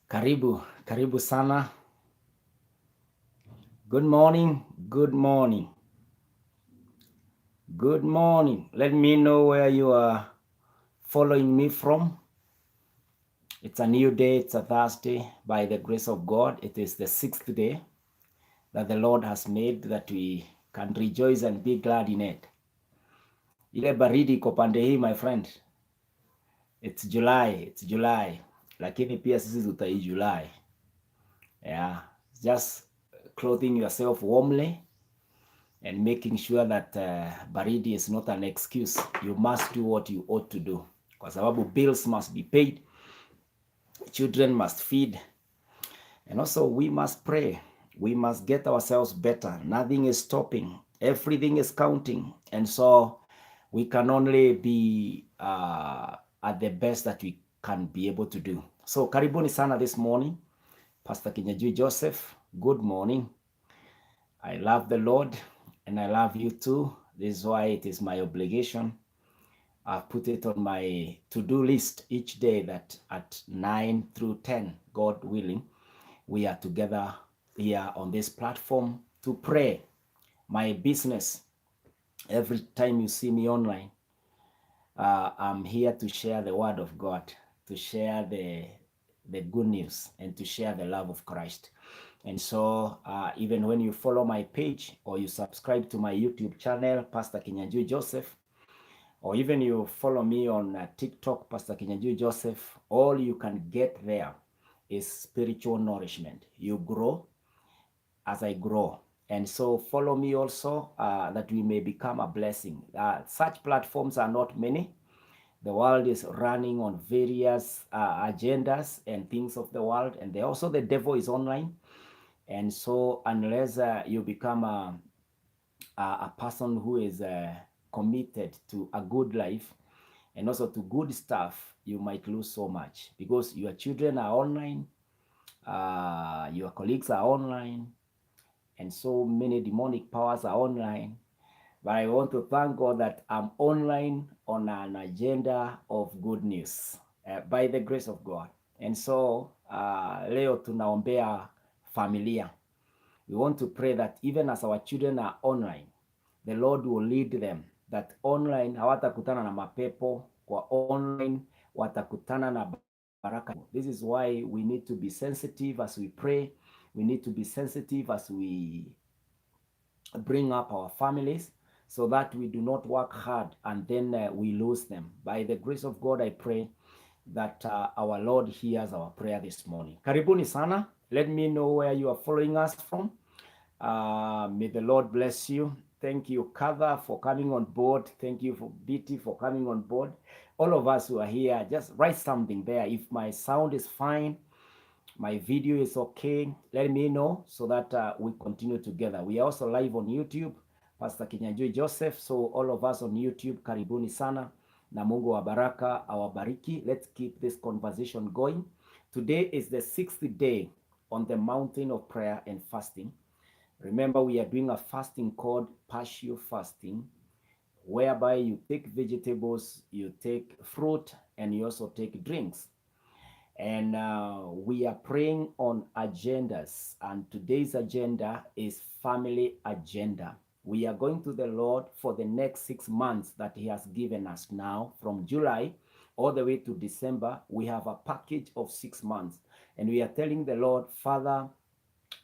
Karibu sana. Good morning, good morning, good morning. Let me know where you are following me from. It's a new day, it's a Thursday. By the grace of God, it is the 6th day that the Lord has made, that we can rejoice and be glad in it. Ile baridi iko pande hii, my friend. It's July. Lakini pia sisi tutai July. Yeah, just clothing yourself warmly and making sure that baridi is not an excuse. You must do what you ought to do, kwa sababu bills must be paid, children must feed, and also we must pray. We must get ourselves better. Nothing is stopping, everything is counting, and so we can only be at the best that we can be able to do. So karibuni sana this morning, Pastor Kinyanjui Joseph. Good morning. I love the Lord and I love you too. This is why it is my obligation. I've put it on my to-do list each day that at 9 through 10, God willing, we are together here on this platform to pray. My business, every time you see me online, I'm here to share the word of God, to share the good news, and to share the love of Christ. And so even when you follow my page or you subscribe to my YouTube channel, Pastor Kinyanjui Joseph, or even you follow me on TikTok, Pastor Kinyanjui Joseph, all you can get there is spiritual nourishment. You grow as I grow. And so follow me also that we may become a blessing. Such platforms are not many. The world is running on various agendas and things of the world. And also the devil is online. And so unless you become a person who is committed to a good life and also to good stuff, you might lose so much because your children are online, your colleagues are online, and so many demonic powers are online. But I want to thank God that I'm online on an agenda of good news by the grace of God. And so leo tunaombea familia. We want to pray that even as our children are online, the Lord will lead them, that online hawatakutana na mapepo, kwa online watakutana na baraka. This is why we need to be sensitive as we pray. We need to be sensitive as we bring up our families, so that we do not work hard and then we lose them. By the grace of God, I pray that our Lord hears our prayer this morning. Karibuni sana. Let me know where you are following us from. May the Lord bless you. Thank you, Kava, for coming on board. Thank you, for BT, for coming on board. All of us who are here, just write something there. If my sound is fine, my video is okay, let me know so that we continue together. We are also live on YouTube, Pastor Kinyanjui Joseph. So all of us on YouTube, karibuni sana, na Mungu wa baraka awabariki. Let's keep this conversation going. Today is the 6th day on the mountain of prayer and fasting. Remember, we are doing a fasting called partial fasting, whereby you take vegetables, you take fruit, and you also take drinks. And we are praying on agendas. And today's agenda is family agenda. We are going to the Lord for the next 6 months that He has given us now, from July all the way to December. We have a package of 6 months. And we are telling the Lord, Father,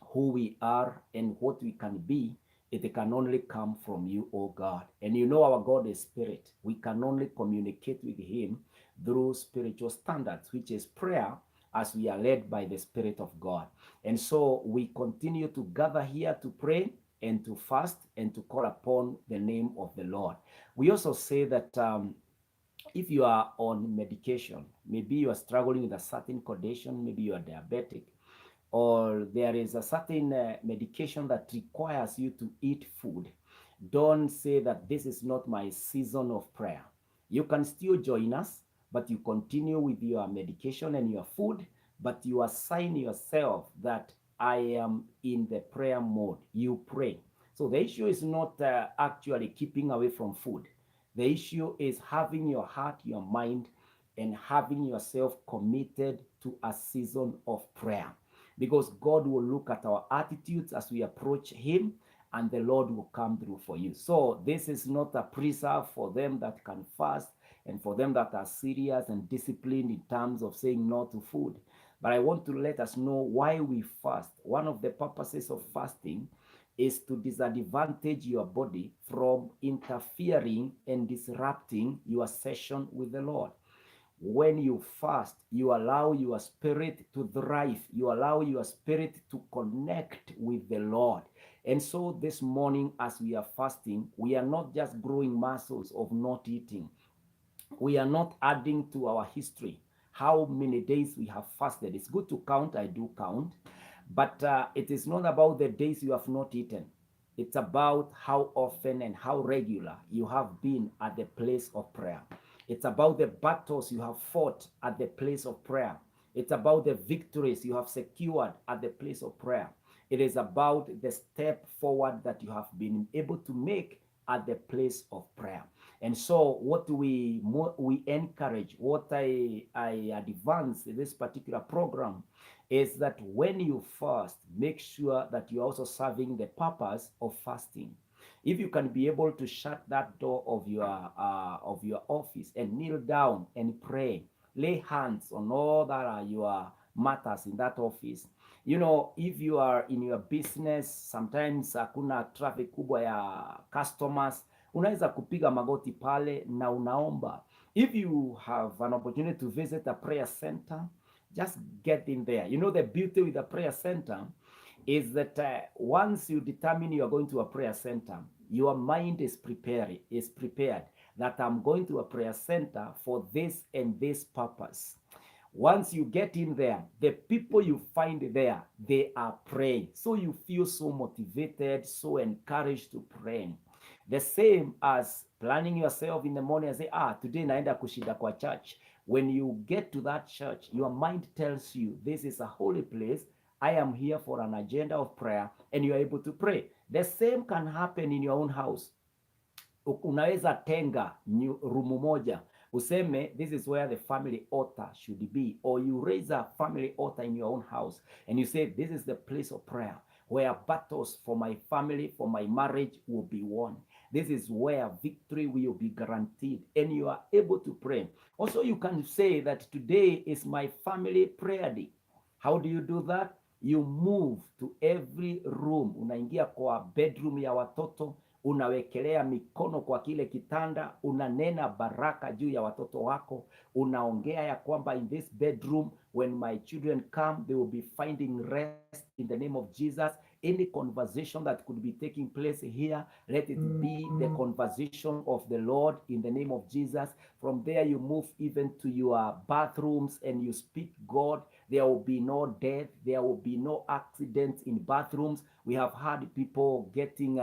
who we are and what we can be, it can only come from you, oh God. And you know our God is spirit. We can only communicate with Him through spiritual standards, which is prayer, as we are led by the Spirit of God. And so we continue to gather here to pray and to fast and to call upon the name of the Lord. We also say that if you are on medication, maybe you are struggling with a certain condition, maybe you are diabetic, or there is a certain medication that requires you to eat food, don't say that this is not my season of prayer. You can still join us, but you continue with your medication and your food, but you assign yourself that I am in the prayer mode. You pray. So the issue is not actually keeping away from food. The issue is having your heart, your mind and having yourself committed to a season of prayer, because God will look at our attitudes as we approach Him, and the Lord will come through for you. So this is not a preserve for them that can fast and for them that are serious and disciplined in terms of saying no to food. But I want to let us know why we fast. One of the purposes of fasting is to disadvantage your body from interfering and disrupting your session with the Lord. When you fast, you allow your spirit to thrive. You allow your spirit to connect with the Lord. And so this morning, as we are fasting, we are not just growing muscles of not eating. We are not adding to our history how many days we have fasted. It's good to count. I do count. But it is not about the days you have not eaten. It's about how often and how regular you have been at the place of prayer. It's about the battles you have fought at the place of prayer. It's about the victories you have secured at the place of prayer. It is about the step forward that you have been able to make at the place of prayer. And so what we encourage, what I advance in this particular program is that when you fast, make sure that you're also serving the purpose of fasting. If you can be able to shut that door of your office and kneel down and pray, lay hands on all that are your matters in that office. You know, if you are in your business, sometimes hakuna traffic kubwa ya customers, unaweza kupiga magoti pale na unaomba. If you have an opportunity to visit a prayer center, just get in there. You know, the beauty with a prayer center is that once you determine you are going to a prayer center, your mind is prepared that I'm going to a prayer center for this and this purpose. Once you get in there, the people you find there, they are praying. So you feel so motivated, so encouraged to pray. The same as planning yourself in the morning and say, today naenda kushinda kwa church. When you get to that church, your mind tells you, this is a holy place. I am here for an agenda of prayer, and you are able to pray. The same can happen in your own house. Unaweza tenga rumu moja useme this is where the family altar should be, or you raise a family altar in your own house and you say this is the place of prayer where battles for my family, for my marriage will be won. This is where victory will be guaranteed, and you are able to pray. Also, you can say that today is my family prayer day. How do you do that? You move to every room. Unaingia kwa bedroom ya watoto, unawekelea mikono kwa kile kitanda, unanena baraka juu ya watoto wako, unaongea ya kwamba in this bedroom when my children come they will be finding rest in the name of Jesus. Any conversation that could be taking place here, let it be the conversation of the Lord in the name of Jesus. From there you move even to your bathrooms and you speak God. There will be no death, there will be no accidents in bathrooms. We have had people getting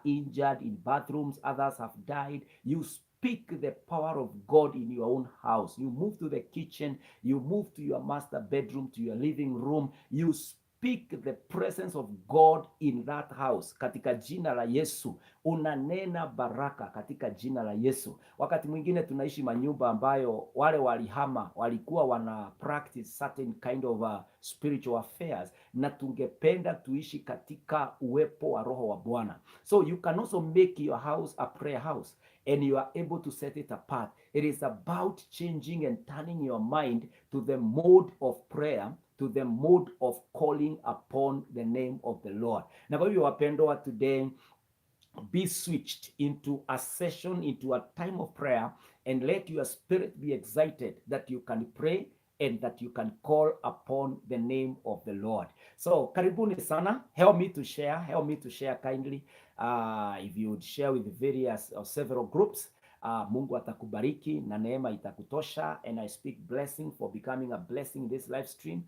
injured in bathrooms, others have died. You speak the power of God in your own house. You move to the kitchen, you move to your master bedroom, to your living room. You speak the presence of God in that house. Katika jina la Yesu, unanena baraka katika jina la Yesu. Wakati mwingine tunaishi manyumba ambayo wale walihama walikuwa wana practice certain kind of spiritual affairs, na tungependa tuishi katika uwepo wa Roho wa Bwana. So you can also make your house a prayer house and you are able to set it apart. It is about changing and turning your mind to the mode of prayer, to the mode of calling upon the name of the Lord. Na kwa hivyo wapendwa, today be switched into a session, into a time of prayer, and let your spirit be excited that you can pray and that you can call upon the name of the Lord. So karibuni sana. Help me to share kindly. If you would share with various or several groups, Mungu atakubariki na neema itakutosha, and I speak blessing for becoming a blessing in this live stream.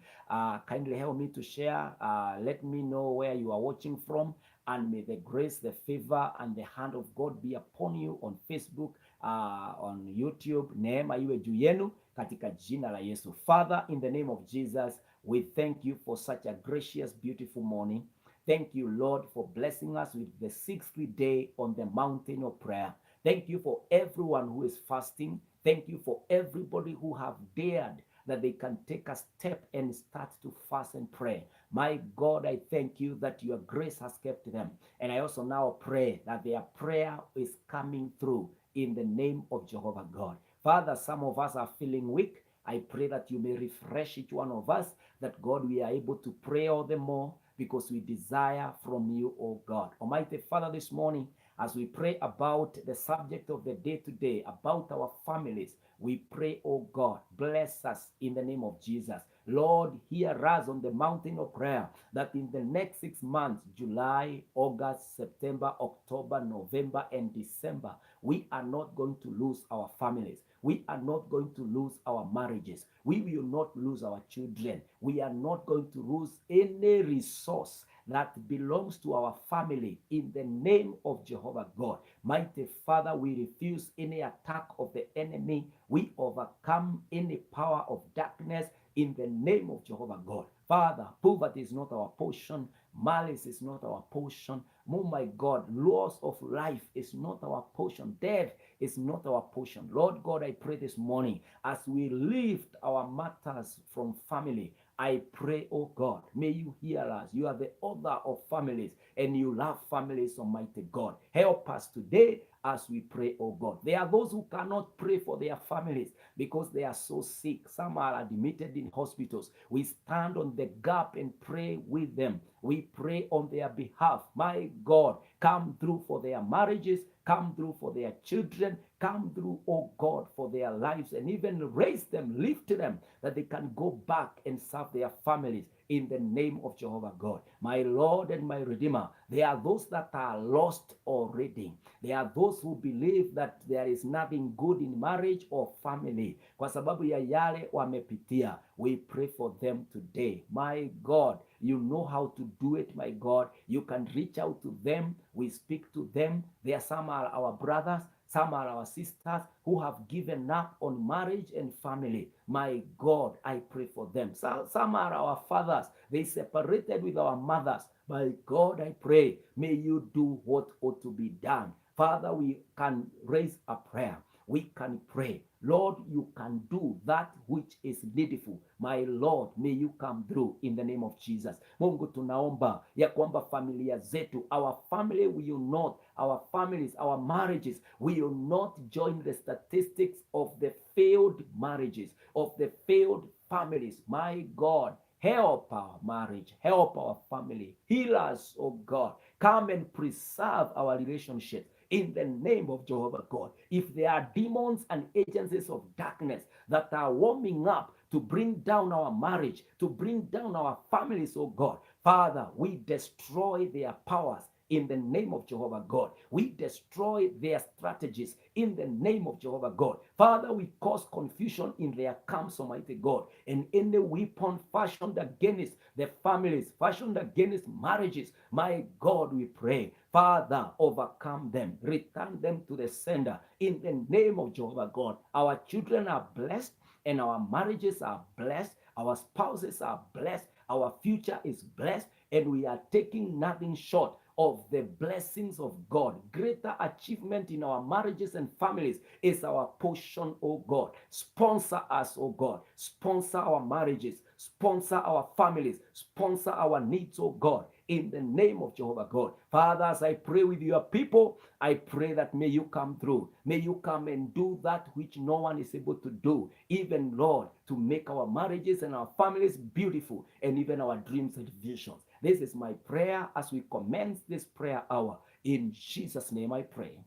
Kindly help me to share. Let me know where you are watching from, and may the grace, the favor, and the hand of God be upon you on Facebook, on YouTube. Neema iwe juu yenu katika jina la Yesu. Father, in the name of Jesus, we thank you for such a gracious, beautiful morning. Thank you, Lord, for blessing us with the 60th day on the mountain of prayer. Thank you for everyone who is fasting Thank you for everybody who have dared that they can take a step and start to fast and pray. My God, I thank you that your grace has kept them. And I also now pray that their prayer is coming through in the name of Jehovah God. Father, some of us are feeling weak. I pray that you may refresh each one of us, that God, we are able to pray all the more because we desire from you, oh God. Almighty Father, this morning, as we pray about the subject of the day today, about our families, we pray, oh God, bless us in the name of Jesus. Lord, hear us on the mountain of prayer, that in the next 6 months, July, August, September, October, November, and December, we are not going to lose our families. We are not going to lose our marriages. We will not lose our children. We are not going to lose any resource that belongs to our family in the name of Jehovah God. Mighty Father, we refuse any attack of the enemy. We overcome any power of darkness in the name of Jehovah God. Father, poverty is not our portion. Malice is not our portion. Oh my God, loss of life is not our portion. Death is not our portion. Lord God, I pray this morning as we lift our matters from family, I pray, oh God, may you hear us. You are the author of families and you love families, Almighty God. Help us today as we pray, oh God. There are those who cannot pray for their families because they are so sick. Some are admitted in hospitals. We stand on the gap and pray with them. We pray on their behalf. My God, come through for their marriages, come through for their children, come through, oh God, for their lives, and even raise them, lift them, that they can go back and serve their families in the name of Jehovah God. My Lord and my Redeemer, there are those that are lost already. There are those who believe that there is nothing good in marriage or family. Kwa sababu ya yale wamepitia, we pray for them today. My God, you know how to do it, my God. You can reach out to them. We speak to them. There are some are our brothers, some are our sisters who have given up on marriage and family. My God, I pray for them. Some are our fathers. They separated with our mothers. My God, I pray, may you do what ought to be done. Father, we can raise a prayer. We can pray. Lord, you can do that which is needful. My Lord, may you come through in the name of Jesus. Mungu, tunaomba ya kwamba familia zetu, our family will not, our families, our marriages will not join the statistics of the failed marriages, of the failed families. My God, help our marriage, help our family, heal us, oh God. Come and preserve our relationships in the name of Jehovah God. If there are demons and agencies of darkness that are warming up to bring down our marriage, to bring down our families, oh God, Father, we destroy their powers in the name of Jehovah God. We destroy their strategies in the name of Jehovah God. Father, we cause confusion in their camps, Almighty God. And any weapon fashioned against the families, fashioned against marriages, my God, we pray, Father, overcome them, return them to the sender in the name of Jehovah God. Our children are blessed and our marriages are blessed. Our spouses are blessed. Our future is blessed, and we are taking nothing short of the blessings of God. Greater achievement in our marriages and families is our portion, oh God. Sponsor us, oh God. Sponsor our marriages. Sponsor our families. Sponsor our needs, oh God, in the name of Jehovah God. Father, as I pray with your people, I pray that may you come through. May you come and do that which no one is able to do. Even, Lord, to make our marriages and our families beautiful, and even our dreams and visions. This is my prayer as we commence this prayer hour. In Jesus' name I pray.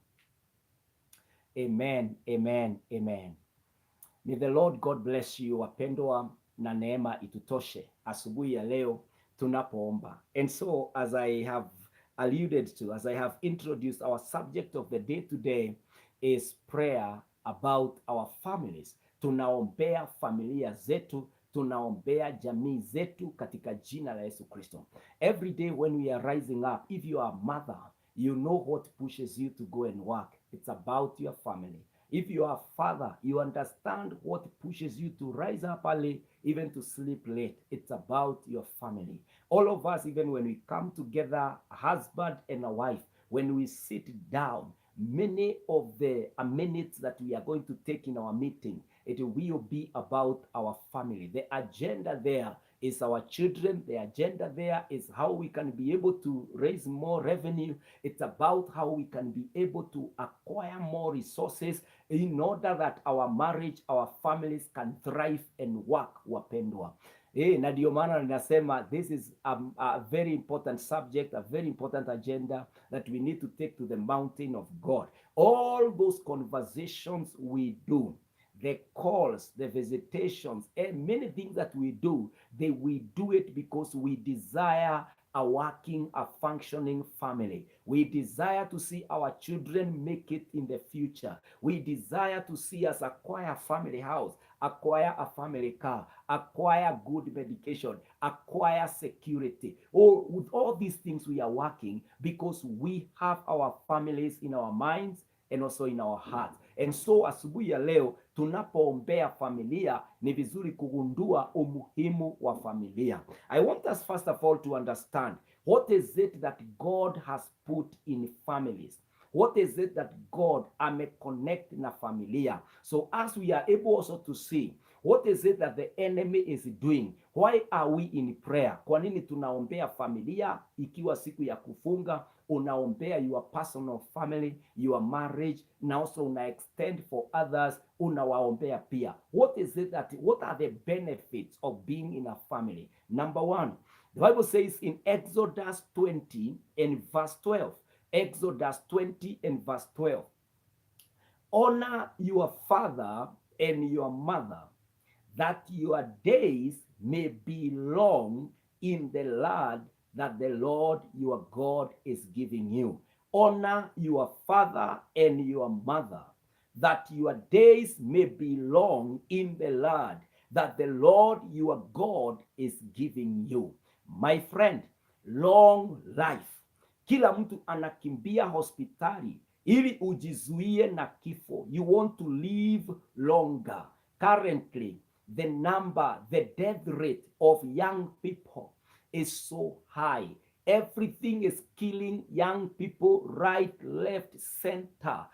Amen, amen, amen. May the Lord God bless you. Wapendwa, na neema itutoshe asubuhi ya leo tunapoomba. And so, as I have alluded to, as I have introduced, our subject of the day today is prayer about our families. Tunaombea familia zetu, tunaombea jamii zetu katika jina la Yesu Kristo. Every day when we are rising up, if you are a mother, you know what pushes you to go and work. It's about your family. If you are a father, you understand what pushes you to rise up early, even to sleep late. It's about your family. All of us, even when we come together, a husband and a wife, when we sit down, many of the minutes that we are going to take in our meeting, it will be about our family. The agenda there is our children. The agenda there is how we can be able to raise more revenue. It's about how we can be able to acquire more resources in order that our marriage, our families can thrive and work, wapendwa. Na ndio maana ninasema this is a very important subject, a very important agenda that we need to take to the mountain of God. All those conversations we do, the calls, the visitations, and many things that we do, we do it because we desire a working, a functioning family. We desire to see our children make it in the future. We desire to see us acquire a family house, acquire a family car, acquire good medication, acquire security. With all these things we are working because we have our families in our minds and also in our hearts. And so asubuhi ya leo tunapoombea familia ni vizuri kugundua umuhimu wa familia. I want us first of all to understand what is it that God has put in families. What is it that God ameconnect na familia? So as we are able also to see what is it that the enemy is doing? Why are we in prayer? Kwa nini tunaombea familia ikiwa siku ya kufunga? Unaombea your personal family, your marriage, na also una extend for others, unawaombea pia. What are the benefits of being in a family? Number one, the Bible says in Exodus 20 and verse 12, Exodus 20 and verse 12, honor your father and your mother, that your days may be long in the land that the Lord your God is giving you. Honor your father and your mother, that your days may be long in the land that the Lord your God is giving you. My friend, long life. Kila mtu anakimbia hospitali ili ujizuie na kifo. You want to live longer. Currently, the death rate of young people is so high. Everything is killing young people right, left, center.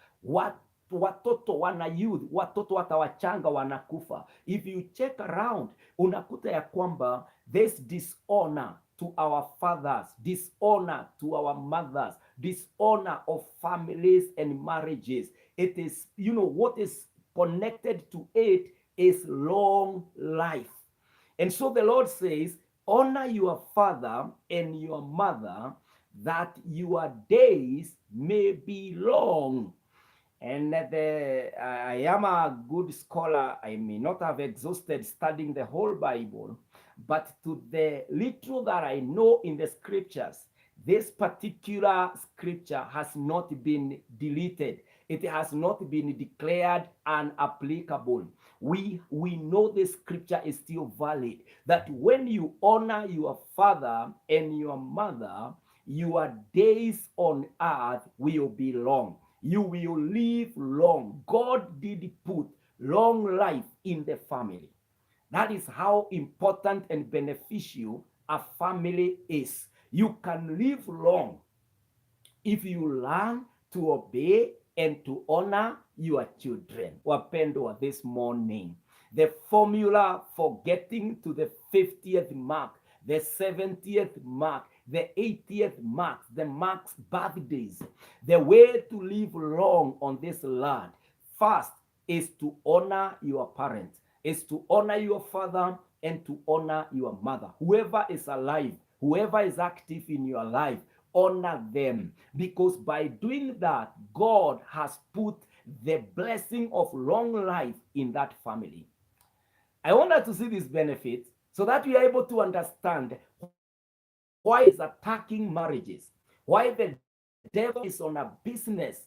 Watoto wana youth, watoto hata wachanga wanakufa. If you check around, unakuta ya kwamba there's dishonor to our fathers, dishonor to our mothers, dishonor of families and marriages. It is, what is connected to it is long life. And so the Lord says, honor your father and your mother, that your days may be long. And I am a good scholar. I may not have exhausted studying the whole Bible, but to the little that I know in the scriptures, this particular scripture has not been deleted. It has not been declared unapplicable. We know the scripture is still valid, that when you honor your father and your mother, your days on earth will be long. You will live long. God did put long life in the family. That is how important and beneficial a family is. You can live long if you learn to obey and to honor your children. Wapendwa, this morning, the formula for getting to the 50th mark, the 70th mark, the 80th mark, the marks birthdays, the way to live long on this land, first is to honor your parents, is to honor your father and to honor your mother. Whoever is alive, whoever is active in your life, honor them, because by doing that, God has put the blessing of long life in that family. I want us to see these benefits so that we are able to understand why is attacking marriages, why the devil is on a business,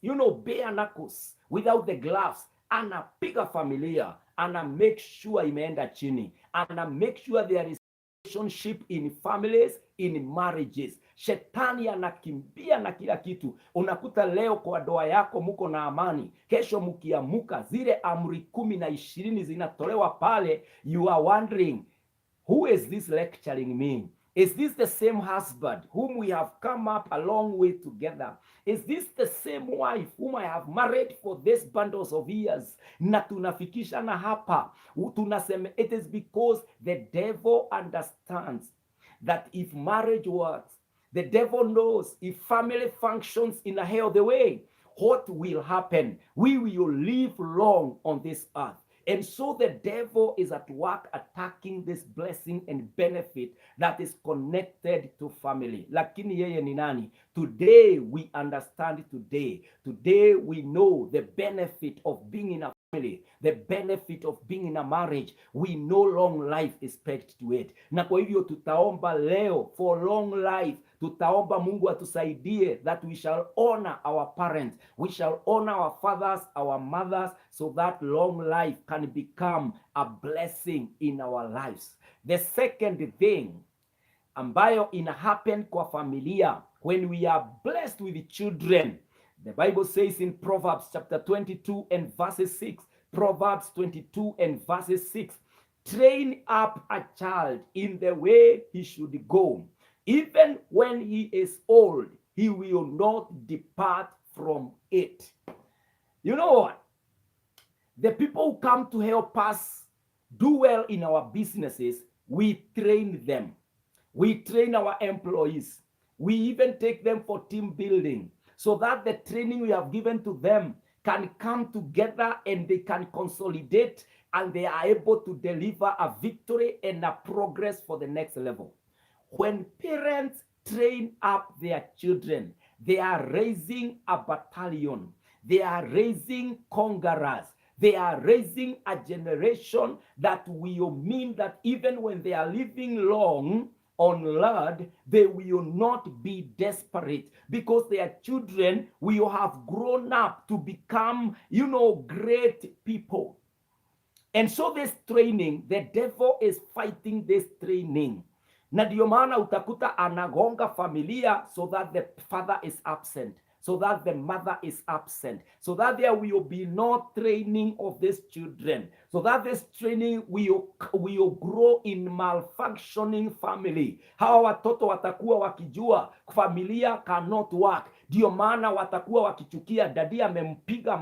bare knuckles, without the gloves, anapiga familia, ana make sure imeenda chini, ana make sure there is relationship in families, in marriages. Shetani anakimbia na kila kitu. Unakuta leo kwa doa yako muko na amani, kesho mukiamuka zile amri 10 na 20 zinatolewa pale. You are wondering, who is this lecturing me? Is this the same husband whom we have come up a long way together? Is this the same wife whom I have married for these bundles of years? Na tunafikishana hapa. Tunasema it is because the devil understands that if marriage works, the devil knows if family functions in a healthy way, what will happen? We will live long on this earth. And so the devil is at work attacking this blessing and benefit that is connected to family. Lakini yeye ni nani? Today we understand today. Today we know the benefit of being in a family, the benefit of being in a marriage. We know long life is pegged to it. Na kwa hivyo tutaomba leo for long life. Tutaomba Mungu atusaidie that we shall honor our parents, we shall honor our fathers, our mothers, so that long life can become a blessing in our lives. The second thing ambayo ina happen kwa familia when we are blessed with children, the Bible says in Proverbs chapter 22 and verses 6, Proverbs 22 and verses 6, train up a child in the way he should go. Even when he is old, he will not depart from it. You know what? The people who come to help us do well in our businesses, we train them. We train our employees. We even take them for team building so that the training we have given to them can come together and they can consolidate and they are able to deliver a victory and a progress for the next level. When parents train up their children, they are raising a battalion. They are raising conquerors. They are raising a generation that will mean that even when they are living long on earth, they will not be desperate because their children will have grown up to become, great people. And so this training, the devil is fighting this training. Na ndio maana utakuta anagonga familia so that the father is absent, so that the mother is absent, so that there will be no training of these children, so that this training will grow in malfunctioning family. Hawa watoto watakuwa wakijua familia cannot work. Ndio maana watakuwa wakichukia dadi amempiga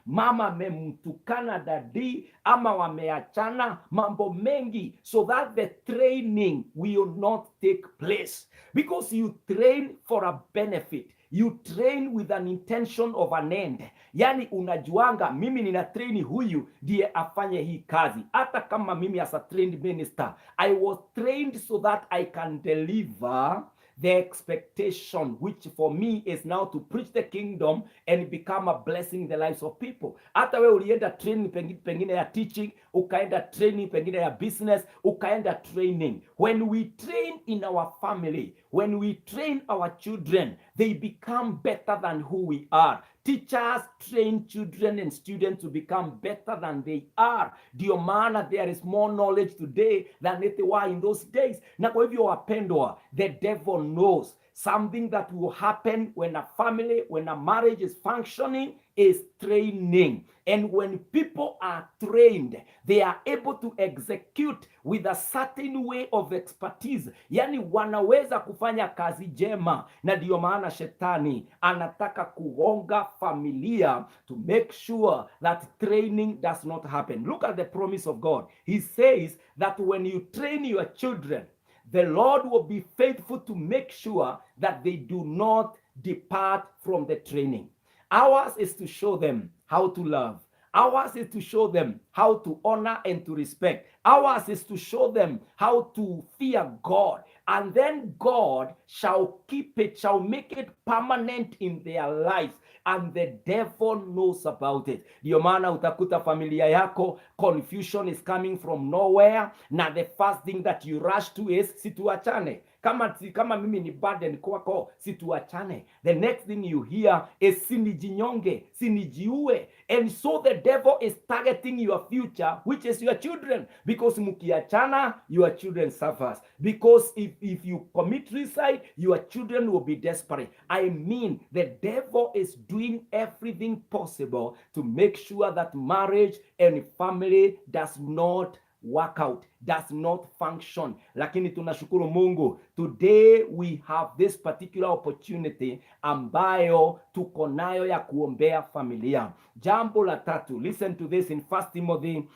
mama amemtukana dadi, ama wameachana, mambo mengi, so that the training will not take place. Because you train for a benefit. You train with an intention of an end. Yani unajuanga mimi nina train huyu ndiye afanye hii kazi. Hata kama mimi as a trained minister, I was trained so that I can deliver the expectation, which for me is now to preach the kingdom and become a blessing in the lives of people. Hata we ulienda training pengine ya teaching, ukaenda training pengine ya business, ukaenda training. When we train in our family, when we train our children, they become better than who we are. Teachers train children and students to become better than they are. Ndio maana there is more knowledge today than it was in those days. Na kwa hivyo wapendwa, the devil knows something that will happen when a family, when a marriage is functioning is training. And when people are trained, they are able to execute with a certain way of expertise. Yani wanaweza kufanya kazi jema. Na ndio maana shetani anataka kugonga familia to make sure that training does not happen. Look at the promise of God. He says that when you train your children, the Lord will be faithful to make sure that they do not depart from the training. Ours is to show them how to love. Ours is to show them how to honor and to respect. Ours is to show them how to fear God. And then God shall keep it, shall make it permanent in their lives. And the devil knows about it. Ndio maana utakuta familia yako, confusion is coming from nowhere. Na the first thing that you rush to is situachane. Kama mimi ni burden kwako, situachane. The next thing you hear is sinijinyonge, sinijiue. And so the devil is targeting your future, which is your children. Because mukiachana, your children suffers. Because if you commit suicide, your children will be desperate. I mean, the devil is doing everything possible to make sure that marriage and family does not work out, does not function. Lakini tunashukuru Mungu, today we have this particular opportunity ambayo tuko nayo ya kuombea familia. Jambo la tatu, listen to this in 1 Timothy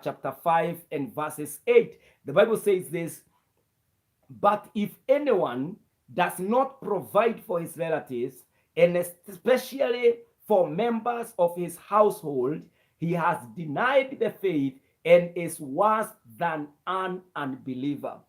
chapter 5 and verses 8. The Bible says this, but if anyone does not provide for his relatives, and especially for members of his household, he has denied the faith and is worse than an unbeliever.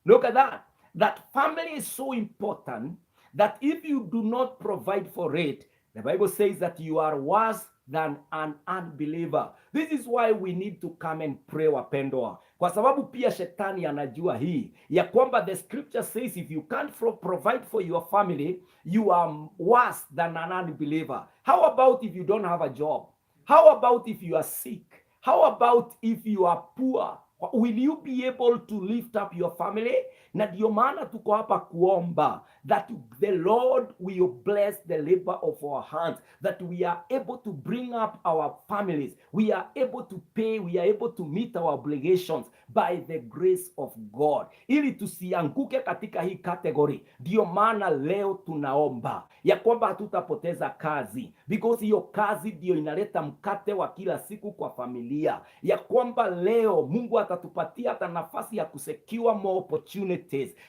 Look at that. That family is so important that if you do not provide for it, the Bible says that you are worse than an unbeliever. This is why we need to come and pray, wapendwa, kwa sababu pia shetani anajua hii ya kwamba the scripture says if you can't provide for your family, you are worse than an unbeliever. How about if you don't have a job? How about if you are sick? How about if you are poor? Will you be able to lift up your family? Na ndio maana tuko hapa kuomba that the Lord will bless the labor of our hands, that we are able to bring up our families, we are able to pay, we are able to meet our obligations by the grace of God, ili tusianguke katika hii category. Ndio maana leo tunaomba ya kwamba hatutapoteza kazi, because hiyo kazi ndio inaleta mkate wa kila siku kwa familia, ya kwamba leo Mungu atatupatia hata nafasi ya kusecure more opportunities.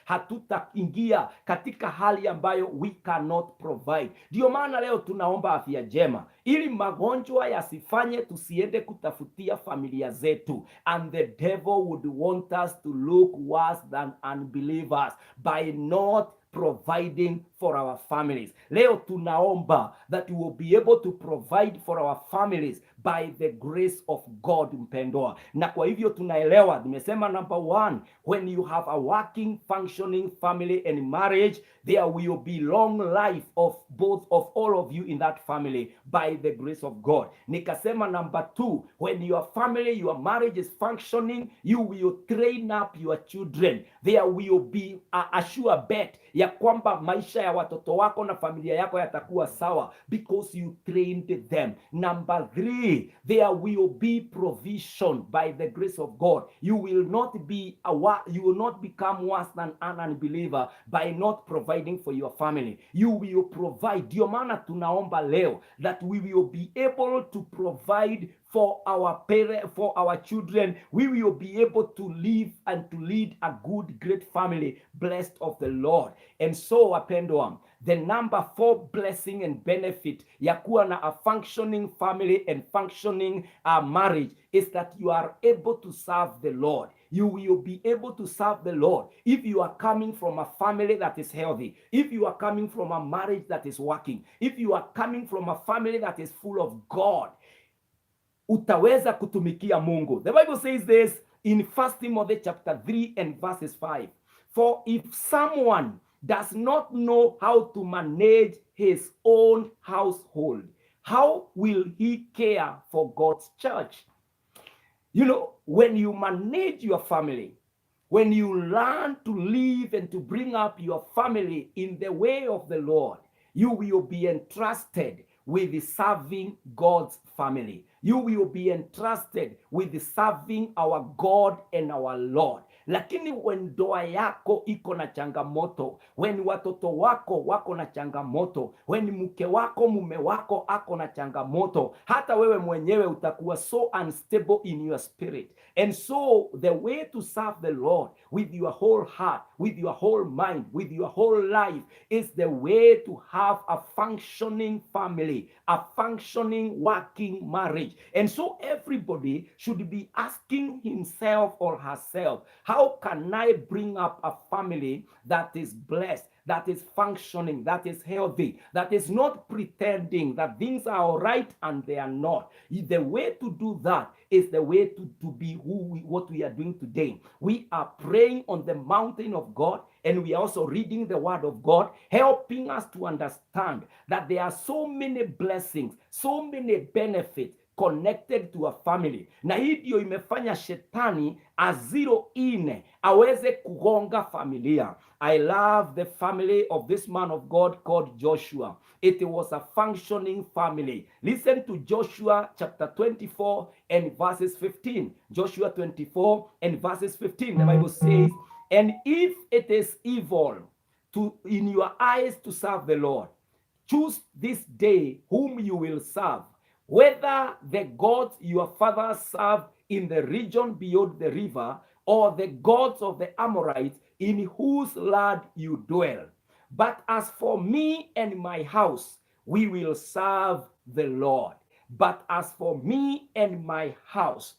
Hatutaingia katika hali ambayo we cannot provide. Ndio maana leo tunaomba afya njema, ili magonjwa yasifanye tusiende kutafutia familia zetu, and the devil would want us to look worse than unbelievers by not providing for our families. Leo tunaomba that we will be able to provide for our families by the grace of God, mpendwa. Na kwa hivyo tunaelewa, nimesema number one, when you have a working, functioning family and marriage, there will be long life of both of all of you in that family by the grace of God. Nikasema number two, when your family, your marriage is functioning, you will train up your children. There will be a sure bet ya kwamba maisha ya watoto wako na familia yako yatakuwa sawa, because you trained them. Number three, there will be provision by the grace of God. You will not become worse than an unbeliever by not providing for your family. You will provide. Ndio maana tunaomba leo that we will be able to provide for our parents, for our children. We will be able to live and to lead a good, great family, blessed of the Lord. And so, wapendwa, the number 4 blessing and benefit ya kuwa na a functioning family and functioning marriage is that you are able to serve the Lord. You will be able to serve the Lord if you are coming from a family that is healthy, if you are coming from a marriage that is working, if you are coming from a family that is full of God. Utaweza kutumikia Mungu. The Bible says this in 1 Timothy chapter 3 and verses 5. For if someone does not know how to manage his own household, how will he care for God's church? You know, when you manage your family, when you learn to live and to bring up your family in the way of the Lord, you will be entrusted with serving God's family. You will be entrusted with serving our God and our Lord. Lakini when ndoa yako iko na changamoto, when watoto wako na changamoto, when mke wako, mume wako ako na changamoto, hata wewe mwenyewe utakuwa so unstable in your spirit. And so the way to serve the Lord with your whole heart, with your whole mind, with your whole life is the way to have a functioning family, a functioning working marriage. And so everybody should be asking himself or herself, how can I bring up a family that is blessed, that is functioning, that is healthy, that is not pretending that things are all right and they are not? The way to do that is the way to be what we are doing today. We are praying on the mountain of God, and we are also reading the word of God, helping us to understand that there are so many blessings, so many benefits connected to a family. Na hii ndio imefanya shetani aziro ine aweze kugonga familia, I love the family of this man of God called Joshua. It was a functioning family. Listen to Joshua chapter 24 and verses 15. Joshua 24 and verses 15. The Bible says, and if it is evil in your eyes to serve the Lord, choose this day whom you will serve, whether the gods your fathers served in the region beyond the river, or the gods of the Amorites in whose land you dwell. But as for me and my house, we will serve the Lord. But as for me and my house,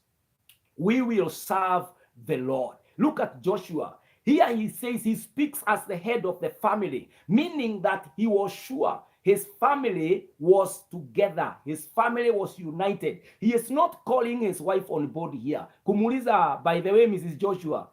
we will serve the Lord. Look at Joshua. Here he says he speaks as the head of the family, meaning that he was sure his family was together. His family was united. He is not calling his wife on board here. Kumuliza, by the way, Mrs. Joshua,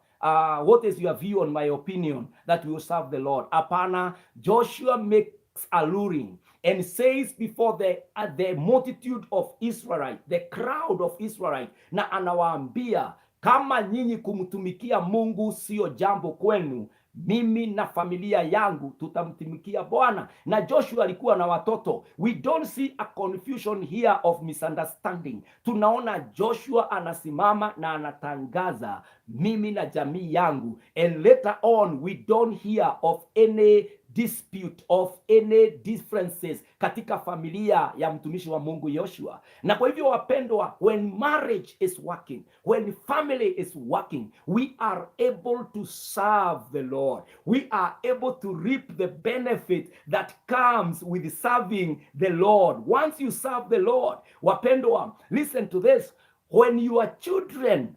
what is your view on my opinion that we will serve the Lord? Apana, Joshua makes alluring and says before the multitude of Israelite, the crowd of Israelite, na anawaambia, kama nyinyi kumtumikia Mungu sio jambo kwenu, mimi na familia yangu tutamtumikia Bwana. Na Joshua alikuwa na watoto. We don't see a confusion here of misunderstanding. Tunaona Joshua anasimama na anatangaza, mimi na jamii yangu. And later on we don't hear of any dispute of any differences katika familia ya mtumishi wa Mungu Joshua. Na kwa hivyo wapendwa, when marriage is working, when family is working, we are able to serve the Lord. We are able to reap the benefit that comes with serving the Lord. Once you serve the Lord, wapendwa, listen to this. When your children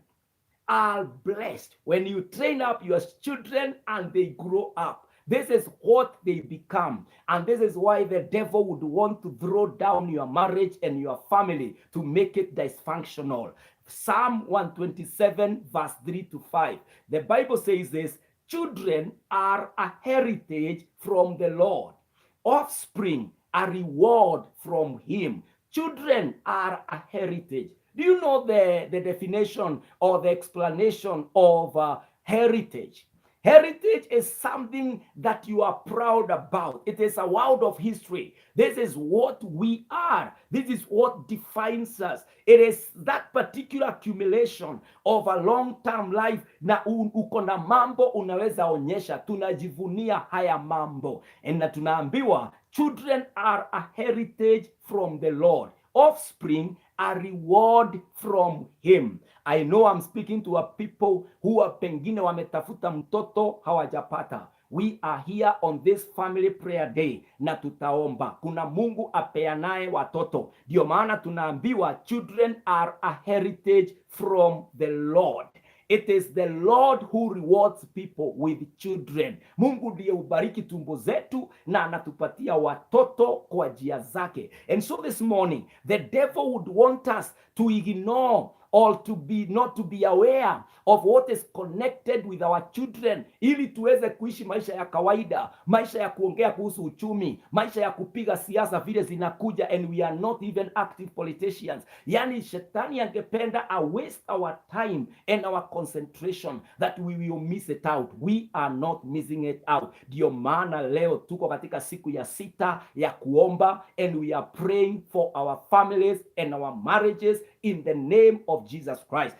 are blessed, when you train up your children and they grow up, this is what they become. And this is why the devil would want to throw down your marriage and your family to make it dysfunctional. Psalm 127 verse 3 to 5. The Bible says this, children are a heritage from the Lord. Offspring a reward from him. Children are a heritage. Do you know the definition or the explanation of heritage? Heritage is something that you are proud about. It is a world of history. This is what we are. This is what defines us. It is that particular accumulation of a long-term life na uko na mambo unaweza onyesha. Tunajivunia haya mambo. Na tunaambiwa, children are a heritage from the Lord. Offspring a reward from him. I know I'm speaking to a people who are pengine wametafuta mtoto hawajapata. We are here on this family prayer day na tutaomba. Kuna Mungu apeanaye watoto. Ndio maana tunaambiwa children are a heritage from the Lord. It is the Lord who rewards people with children. Mungu ndiye ubariki tumbo zetu na anatupatia watoto kwa njia zake. And so this morning, the devil would want us to ignore or not to be aware of what is connected with our children, ili tuweze kuishi maisha ya kawaida, maisha ya kuongea kuhusu uchumi, maisha ya kupiga siasa vile zinakuja, and we are not even active politicians. Yani shetani angependa a waste our time and our concentration that we will miss it out. We are not missing it out. Ndio maana leo tuko katika siku ya 6 ya kuomba, and we are praying for our families and our marriages in the name of Jesus Christ.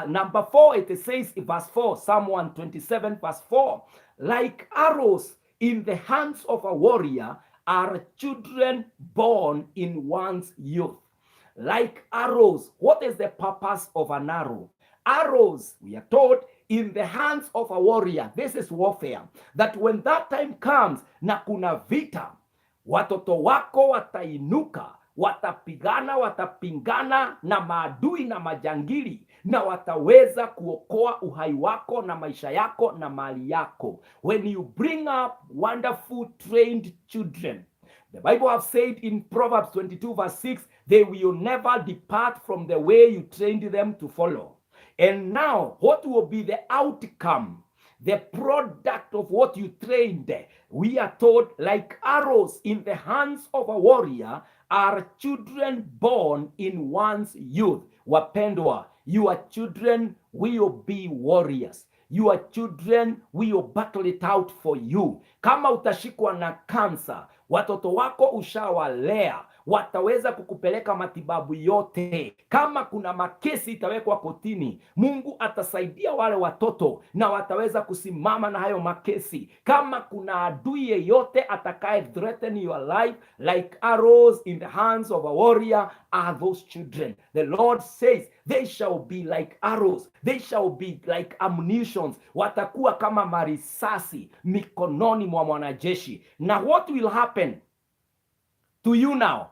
Number 4, it says in verse 4, Psalm 127 verse 4, like arrows in the hands of a warrior are children born in one's youth. Like arrows. What is the purpose of an arrow? Arrows, we are told, in the hands of a warrior. This is warfare. That when that time comes, na kuna vita, watoto wako watainuka, watapingana na maadui na majangili, na wataweza kuokoa uhai wako na maisha yako na mali yako. When you bring up wonderful trained children, the Bible has said in Proverbs 22 verse 6, they will never depart from the way you trained them to follow. And now, what will be the outcome? The product of what you trained? We are told, like arrows in the hands of a warrior are children born in one's youth. Wapendwa, your children will be warriors. Your children will battle it out for you. Kama utashikwa na kansa, watoto wako ushawalea, wataweza kukupeleka matibabu yote. Kama kuna makesi itawekwa kotini, Mungu atasaidia wale watoto na wataweza kusimama na hayo makesi. Kama kuna adui yeyote atakaye threaten your life like arrows in the hands of a warrior are those children. The Lord says they shall be like arrows, they shall be like ammunitions. Watakuwa kama marisasi mikononi mwa mwanajeshi. Na what will happen to you now?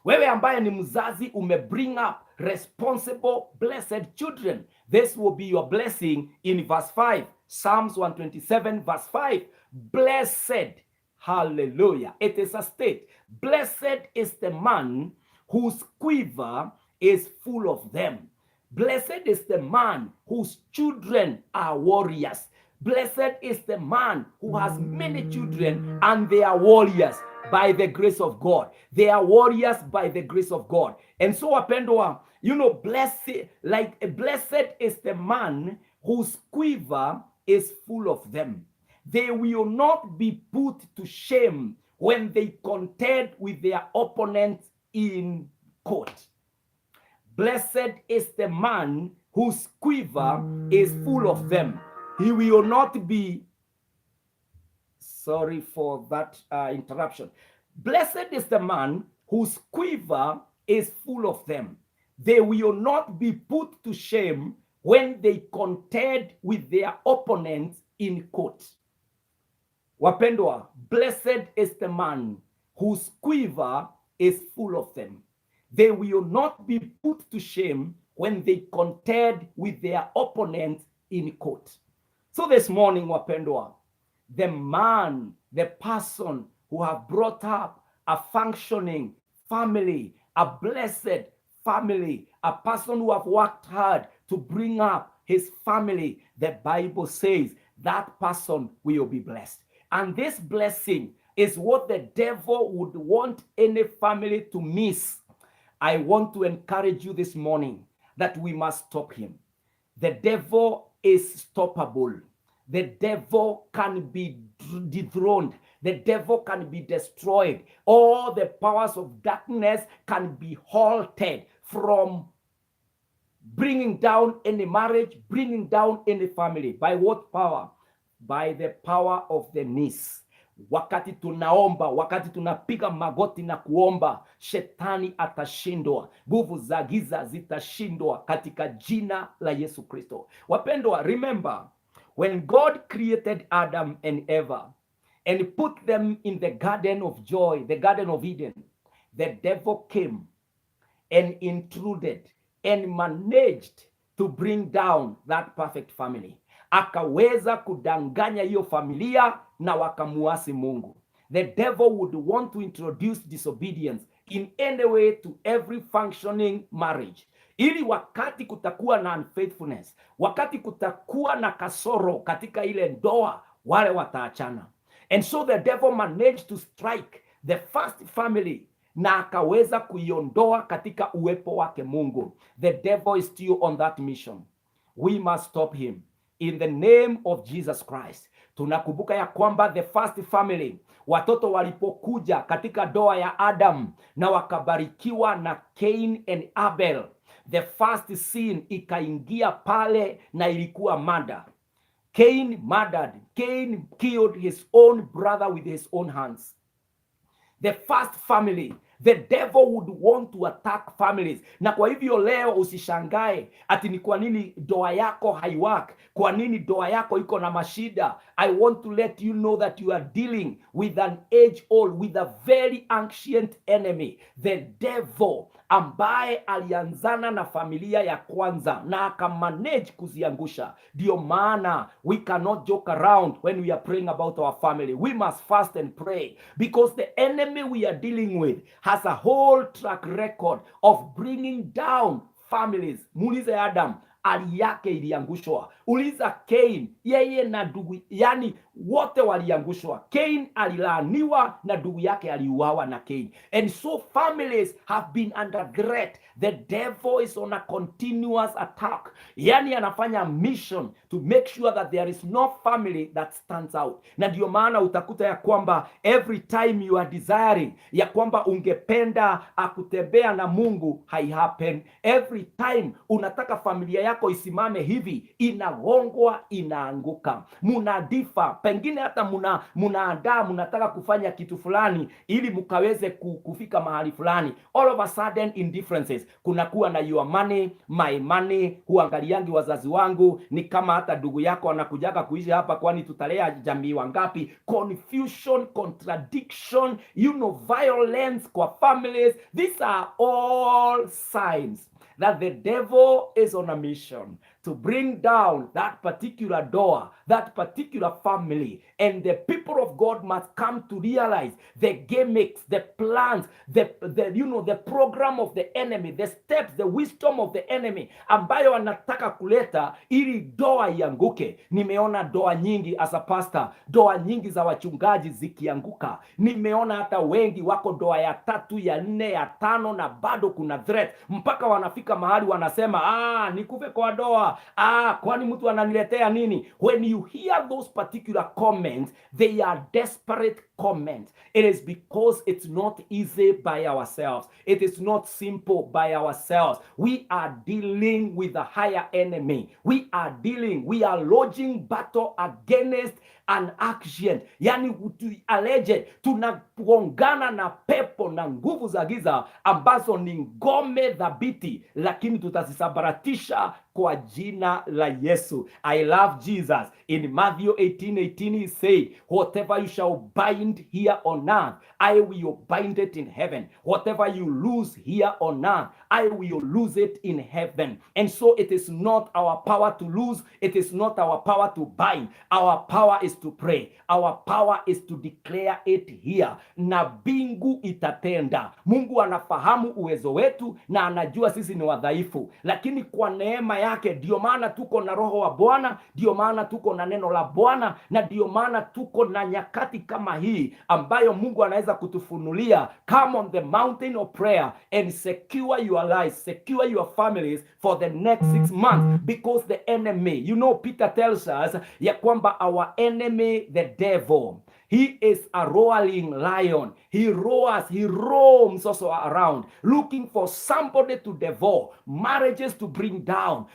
Wewe ambaye ni mzazi bring up responsible blessed children. This will be your blessing in verse 5. Psalms 127 verse 5. Blessed, hallelujah. It is a state. Blessed is the man whose quiver is full of them. Blessed is the man whose children are warriors. Blessed is the man who has many children and they are warriors by the grace of God. They are warriors by the grace of God. And so, wapendwa, blessed is the man whose quiver is full of them. They will not be put to shame when they contend with their opponents in court. Blessed is the man whose quiver is full of them. He will not be, sorry for that interruption. Blessed is the man whose quiver is full of them. They will not be put to shame when they contend with their opponents in court. Wapendwa, blessed is the man whose quiver is full of them. They will not be put to shame when they contend with their opponents in court. So this morning, wapendwa, the man, the person who have brought up a functioning family, a blessed family, a person who have worked hard to bring up his family, the Bible says that person will be blessed. And this blessing is what the devil would want any family to miss. I want to encourage you this morning that we must stop him. The devil is stoppable. The devil can be dethroned. The devil can be destroyed. All the powers of darkness can be halted from bringing down any marriage, bringing down any family. By what power? By the power of the knees. Wakati tunaomba, wakati tunapiga magoti na kuomba, shetani atashindwa. Nguvu za giza zitashindwa katika jina la Yesu Kristo. Wapendwa, remember, when God created Adam and Eva and put them in the garden of joy, the garden of Eden, the devil came and intruded and managed to bring down that perfect family. Akaweza kudanganya hiyo familia na wakamuasi Mungu. The devil would want to introduce disobedience in any way to every functioning marriage. Ili wakati kutakuwa na unfaithfulness, wakati kutakuwa na kasoro katika ile ndoa, wale wataachana. And so the devil managed to strike the first family na akaweza kuiondoa katika uwepo wake Mungu. The devil is still on that mission. We must stop him. In the name of Jesus Christ. Tunakumbuka ya kwamba the first family, watoto walipokuja katika ndoa ya Adam na wakabarikiwa na Cain and Abel, the first sin ikaingia pale na ilikuwa murder. Cain murdered. Cain killed his own brother with his own hands. The first family, the devil would want to attack families. Na kwa hivyo leo usishangae ati ni kwa nini ndoa yako haiwork, kwa nini ndoa yako iko na mashida. I want to let you know that you are dealing with an age-old, with a very ancient enemy, the devil, ambaye alianzana na familia ya kwanza na akamanage kuziangusha. Ndio maana we cannot joke around when we are praying about our family. We must fast and pray, because the enemy we are dealing with has a whole track record of bringing down families. Muulize Adam, hali yake iliangushwa. Uliza Cain, yeye na ndugu, yani wote waliangushwa. Cain alilaaniwa na ndugu yake aliuawa na Cain. And so families have been under threat. The devil is on a continuous attack. Yani anafanya mission to make sure that there is no family that stands out. Na ndio maana utakuta ya kwamba every time you are desiring ya kwamba ungependa akutembea na Mungu, haihappen. Every time unataka familia yako isimame hivi, inagongwa, inaanguka. Munadifa, pengine hata munaandaa, munataka kufanya kitu fulani ili mukaweze kufika mahali fulani. All of a sudden indifferences. Kunakuwa na your money, my money, huangaliangi wazazi wangu, ni kama hata ndugu yako anakujaga kuishi hapa, kwani tutalea jamii wangapi? Confusion, contradiction, violence kwa families. These are all signs that the devil is on a mission to bring down that particular door, that particular family. And the people of God must come to realize the gimmicks, the plans, the program of the enemy, the steps, the wisdom of the enemy ambayo anataka kuleta ili doa ianguke. Nimeona doa nyingi as a pastor, doa nyingi za wachungaji zikianguka. Nimeona hata wengi wako doa ya 3, ya 4, ya 5 na bado kuna threat. Mpaka wanafika mahali wanasema, nikufe kwa doa. Kwani mtu ananiletea nini? When you hear those particular comments, they are desperate comments. It is because it's not easy by ourselves. It is not simple by ourselves. We are dealing with a higher enemy. We are lodging battle against an action. Yani alleged, tunagongana na pepo na nguvu za giza ambazo ni ngome thabiti, lakini tutazisabaratisha kwa jina la Yesu. I love Jesus. In Matthew 18:18 he said, whatever you shall bind here on earth, I will bind it in heaven. Whatever you lose here on earth, I will lose it in heaven. And so it is not our power to lose. It is not our power to bind. Our power is to pray. Our power is to declare it here. Na bingu itatenda. Mungu anafahamu uwezo wetu na anajua sisi ni wadhaifu. Lakini kwa neema yake, ndio maana tuko na roho wa Bwana, ndio maana tuko na neno la Bwana, na ndio maana tuko na nyakati kama hii ambayo Mungu anaweza kutufunulia. Come on the mountain of prayer and secure your lives, secure your families for the next 6 months, because the enemy, Peter tells us ya kwamba our enemy, the devil, he is a roaring lion. He roars, he roams also around, looking for somebody to devour, marriages to bring down.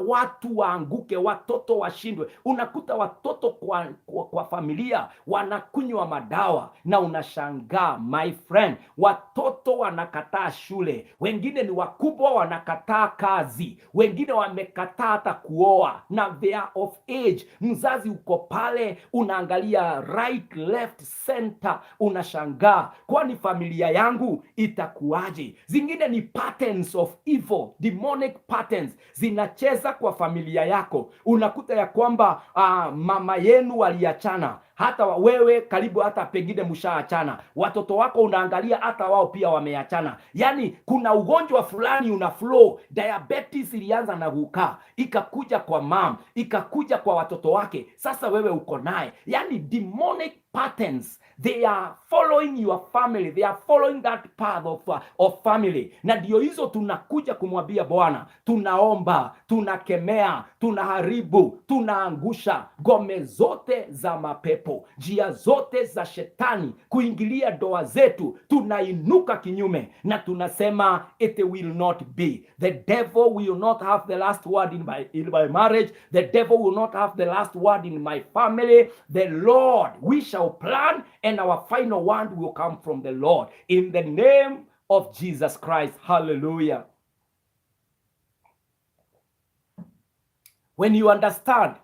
Watu waanguke, watoto washindwe. Unakuta watoto kwa familia wanakunywa madawa na unashangaa, my friend, watoto wanakataa shule, wengine ni wakubwa wanakataa kazi, wengine wamekataa hata kuoa, na they are of age. Mzazi uko pale unaangalia right, left, center, unashangaa, kwani familia yangu itakuwaje? Zingine ni patterns of evil, demonic patterns zinacheza kwa familia yako. Unakuta ya kwamba mama yenu waliachana, hata wewe karibu hata pengine mshaachana. Watoto wako unaangalia hata wao pia wameachana. Yani kuna ugonjwa fulani una flow. Diabetes ilianza na guka, ikakuja kwa mom, ikakuja kwa watoto wake, sasa wewe uko naye. Yani demonic patterns, they are following your family, they are following that path of family. Na ndio hizo tunakuja kumwambia Bwana, tunaomba, tunakemea, tunaharibu, tunaangusha ngome zote za mapepo, njia zote za shetani kuingilia ndoa zetu. Tunainuka kinyume na tunasema it will not be. The devil will not have the last word in my marriage. The devil will not have the last word in my family. The Lord, we shall plan, and our final word will come from the Lord. In the name of Jesus Christ. Hallelujah. When you understand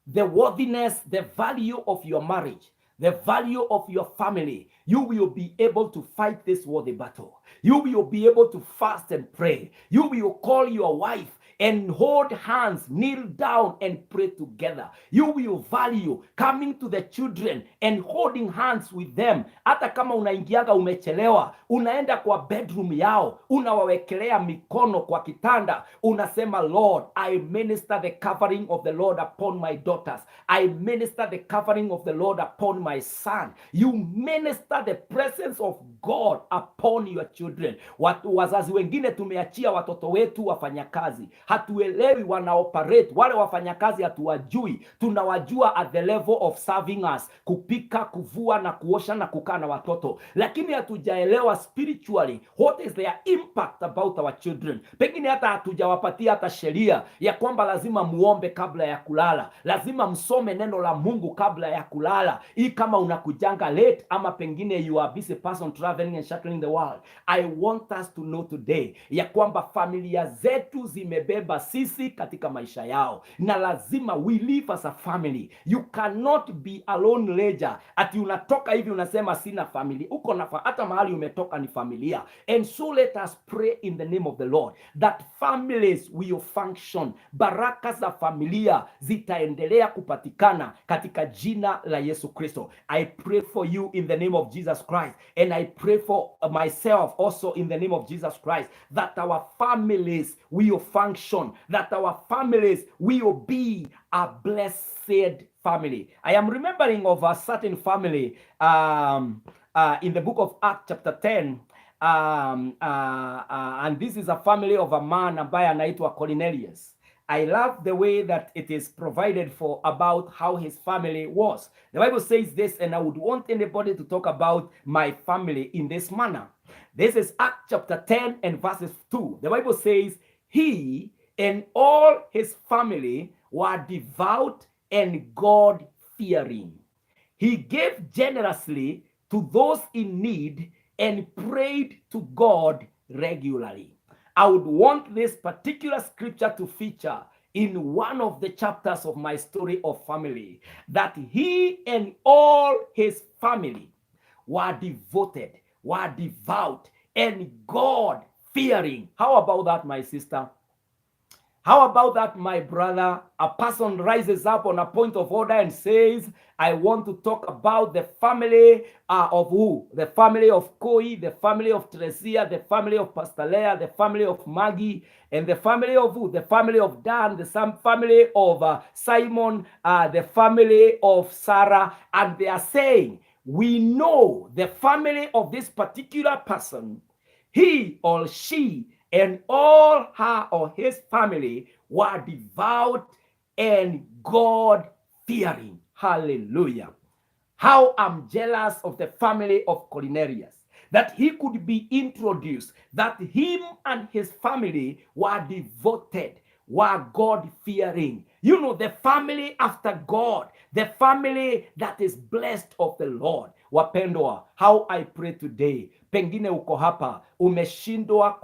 the worthiness, the value of your marriage, the value of your family, you will be able to fight this worthy battle. You will be able to fast and pray. You will call your wife and hold hands, kneel down and pray together. You will value coming to the children and holding hands with them. Hata kama unaingiaga umechelewa, unaenda kwa bedroom yao, unawawekelea mikono kwa kitanda, unasema, Lord, I minister the covering of the Lord upon my daughters. I minister the covering of the Lord upon my son. You minister the presence of God upon your children. Wazazi wengine tumeachia watoto wetu wafanyakazi, hatuelewi wanaoperate. Wale wafanyakazi hatuwajui, tunawajua at the level of serving us, kupika, kuvua na kuosha na kukaa na watoto, lakini hatujaelewa spiritually what is their impact about our children. Pengine hata hatujawapatia hata sheria ya kwamba lazima muombe kabla ya kulala, lazima msome neno la Mungu kabla ya kulala. Hii kama unakujanga late, ama pengine you are busy person traveling and shuttling the world, I want us to know today ya kwamba familia zetu zimebeba sisi katika maisha yao, na lazima we live as a family. You cannot be alone later, ati unatoka hivi unasema sina familia. Uko na hata mahali umetoka ni familia. And so let us pray in the name of the Lord that families will function. Baraka za familia zitaendelea kupatikana katika jina la Yesu Kristo. I pray for you in the name of Jesus Christ, and I pray for myself also in the name of Jesus Christ, that our families will function, that our families will be a blessed family. I am remembering of a certain family in the book of Acts chapter 10, and this is a family of a man ambaye anaitwa Cornelius. I love the way that it is provided for about how his family was. The Bible says this, and I would want anybody to talk about my family in this manner. This is Acts chapter 10 and verses 2. The Bible says, he and all his family were devout and God-fearing. He gave generously to those in need and prayed to God regularly. I would want this particular scripture to feature in one of the chapters of my story of family, that he and all his family were devoted, were devout, and God-fearing. How about that, my sister? How about that, my brother? A person rises up on a point of order and says, I want to talk about the family of who? The family of Koi, the family of Teresia, the family of Pastor Leah, the family of Maggie, and the family of who? The family of Dan, the family of Simon, the family of Sarah. And they are saying, we know the family of this particular person, he or she, and all her or his family were devout and God-fearing. Hallelujah. How I'm jealous of the family of Cornelius, that he could be introduced, that him and his family were devoted, were God-fearing. You know, the family after God, the family that is blessed of the Lord. Wapendwa, how I pray today, pengine uko hapa, umeshindwa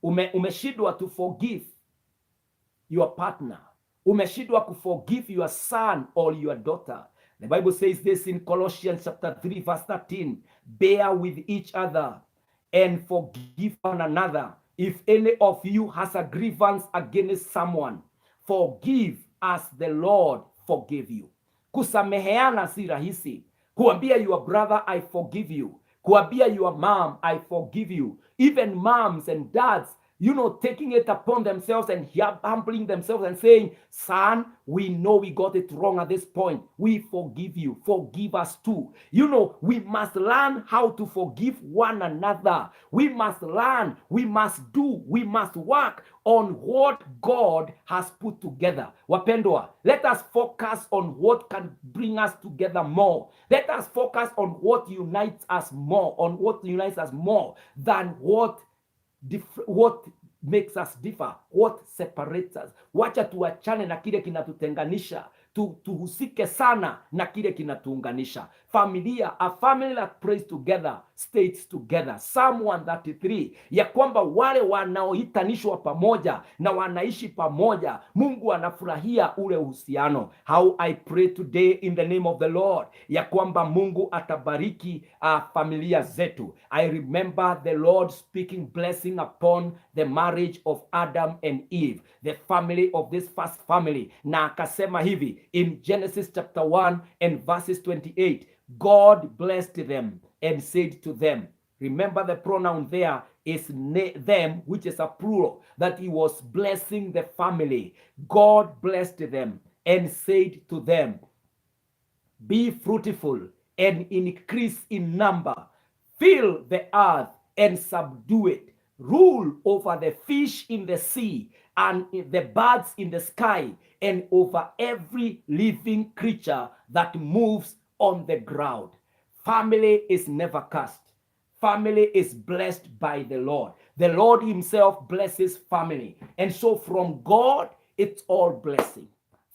umeshindwa to forgive your partner. Umeshindwa to forgive your son or your daughter. The Bible says this in Colossians chapter 3 verse 13. Bear with each other and forgive one another. If any of you has a grievance against someone, forgive as the Lord forgave you. Kusameheana si rahisi. Kuambia your brother, I forgive you. Kuambia your mom, I forgive you. Even moms and dads, you know, taking it upon themselves and humbling themselves and saying, son, we know we got it wrong at this point. We forgive you. Forgive us too. You know, we must learn how to forgive one another. We must learn, we must do, we must work on what God has put together. Wapendwa, let us focus on what can bring us together more. Let us focus on what unites us more, than what makes us differ, what separates us. Wacha tuachane na kile kinatutenganisha. tuhusike sana na kile kinatuunganisha. Familia, a family that prays together stays together. Psalm 133, ya kwamba wale wanaohitanishwa pamoja na wanaishi pamoja, Mungu anafurahia ule uhusiano. How I pray today in the name of the Lord, ya kwamba Mungu atabariki familia zetu. I remember the Lord speaking blessing upon the marriage of Adam and Eve, the family of this first family, na akasema hivi in Genesis chapter 1 and verses 28, God blessed them and said to them, remember the pronoun there is them, which is a plural, that he was blessing the family. God blessed them and said to them, be fruitful and increase in number, fill the earth and subdue it, rule over the fish in the sea and the birds in the sky, and over every living creature that moves on the ground. Family is never cursed. Family is blessed by the Lord. The Lord himself blesses family. And so from God, it's all blessing.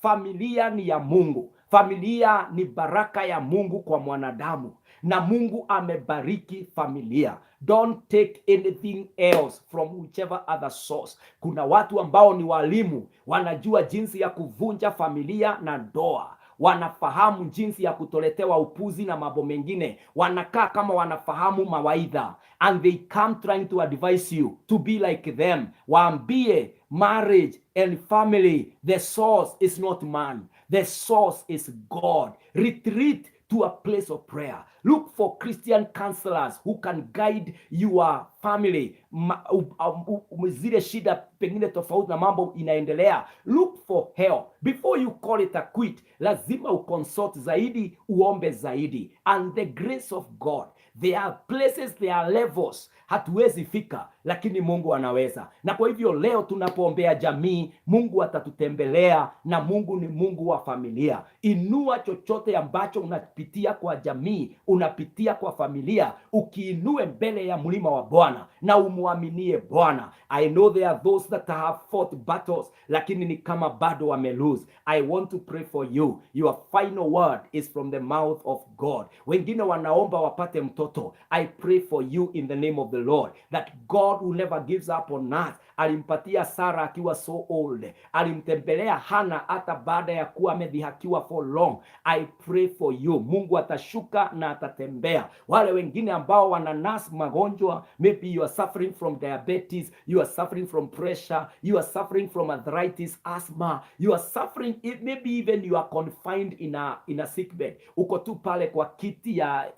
Familia ni ya Mungu. Familia ni baraka ya Mungu kwa mwanadamu. Na Mungu amebariki familia. Don't take anything else from whichever other source. Kuna watu ambao ni walimu, wanajua jinsi ya kuvunja familia na ndoa. Wanafahamu jinsi ya kutoletewa upuzi na mambo mengine. Wanakaa kama wanafahamu mawaidha. And they come trying to advise you to be like them. Waambie, marriage and family, the source is not man. The source is God. Retreat to a place of prayer. Look for Christian counselors who can guide your family. Zile shida pengine tofauti na mambo inaendelea. Look for help. Before you call it a quit, lazima uconsult zaidi, uombe zaidi. And the grace of God. There are places, there are levels. Hatuwezi fika, lakini Mungu anaweza. Na kwa hivyo leo tunapoombea jamii, Mungu atatutembelea, na Mungu ni Mungu wa familia. Inua chochote ambacho unapitia kwa jamii, unapitia kwa familia, ukiinue mbele ya mlima wa Bwana na umuaminie Bwana. I know there are those that have fought battles, lakini ni kama bado wamelose. I want to pray for you. Your final word is from the mouth of God. Wengine wanaomba wapate mtoto. I pray for you in the name of the Lord, that God who never gives up on us. Alimpatia Sara akiwa so old. Alimtembelea Hana hata baada ya kuwa amedhihakiwa for long. I pray for you. Mungu atashuka na atatembea. Wale wengine ambao wananas magonjwa, maybe you are suffering from diabetes, you are suffering from pressure, you are suffering from arthritis, asthma, you are suffering, maybe even you are confined in a sick bed. Uko tu pale kwa kiti ya,